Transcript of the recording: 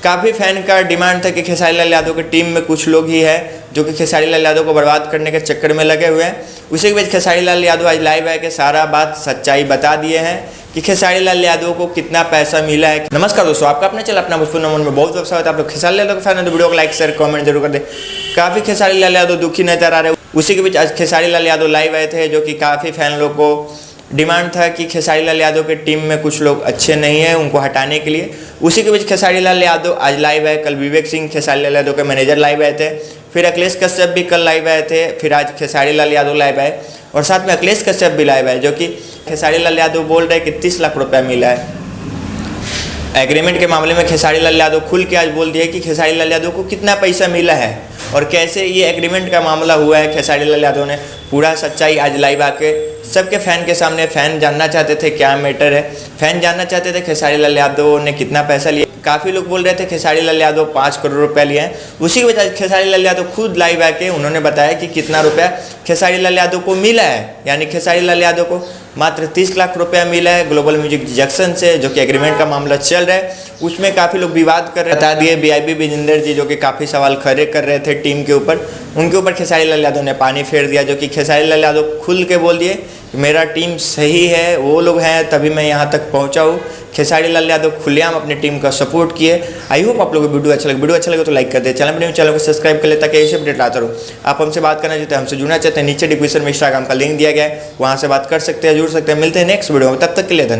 काफ़ी फैन का डिमांड था कि खेसारी लाल यादव की टीम में कुछ लोग ही है जो कि खेसारी लाल यादव को बर्बाद करने के चक्कर में लगे हुए हैं। उसी के बीच खेसारी लाल यादव आज लाइव आए के सारा बात सच्चाई बता दिए हैं कि खेसारी लाल यादव को कितना पैसा मिला है। नमस्कार दोस्तों, आपका अपने चैनल अपना भोजपुरी नमन में बहुत बहुत स्वागत है। आप लोग खेसारी लाल यादव के फैन हैं तो वीडियो को लाइक शेयर कमेंट जरूर कर दें। काफ़ी खेसारी लाल यादव दुखी नजर आ रहे हैं। उसी के बीच आज खेसारी लाल यादव लाइव आए थे, जो कि काफ़ी फैन लोग को डिमांड था कि खेसारी लाल यादव के टीम में कुछ लोग अच्छे नहीं हैं, उनको हटाने के लिए। उसी के बीच खेसारी लाल यादव आज लाइव आए। कल विवेक सिंह खेसारी लाल यादव के मैनेजर लाइव आए थे, फिर अखिलेश कश्यप भी कल लाइव आए थे, फिर आज खेसारी लाल यादव लाइव आए और साथ में अखिलेश कश्यप भी लाइव आए, जो कि खेसारी लाल यादव बोल रहे हैं कि 30 लाख रुपया मिला है। एग्रीमेंट के मामले में खेसारी लाल यादव खुल के आज बोल दिया कि खेसारी लाल यादव को कितना पैसा मिला है और कैसे ये एग्रीमेंट का मामला हुआ है। खेसारी लाल यादव ने पूरा सच्चाई आज लाइव आके सबके फ़ैन के सामने, फ़ैन जानना चाहते थे क्या मैटर है, फ़ैन जानना चाहते थे खेसारी लाल यादव ने कितना पैसा लिया। काफ़ी लोग बोल रहे थे खेसारी लाल यादव 5 करोड़ रुपया लिए हैं। उसी की वजह से खेसारी लाल यादव खुद लाइव आके उन्होंने बताया कि कितना रुपया खेसारी लाल यादव को मिला है। यानी खेसारी लाल यादव को मात्र 30 लाख रुपया मिला है ग्लोबल म्यूजिक जंक्शन से, जो कि एग्रीमेंट का मामला चल रहा है। उसमें काफ़ी लोग विवाद कर रहे बता दिए। वीआईपी विजेंद्र जी जो कि काफ़ी सवाल खड़े कर रहे थे टीम के ऊपर, उनके ऊपर खेसारी लाल यादव ने पानी फेर दिया, जो कि खेसारी लाल यादव खुल के बोल दिए कि मेरा टीम सही है, वो लोग हैं तभी मैं यहाँ तक पहुँचा हूँ। खेसारी लाल यादव खुलेआम अपनी टीम का सपोर्ट किए। आई होप आप लोगों को वीडियो अच्छा लगे तो लाइक कर दे, चैनल को सब्सक्राइब कर ले ताकि ऐसे अपडेट आता रहो। आप हमसे बात करना चाहते हैं, हमसे जुड़ना चाहते हैं, नीचे डिस्क्रिप्शन में इंस्टाग्राम का लिंक दिया गया है, वहाँ से बात कर सकते हैं, जुड़ सकते हैं। मिलते हैं नेक्स्ट वीडियो में, तब तक के लिए धन्यवाद।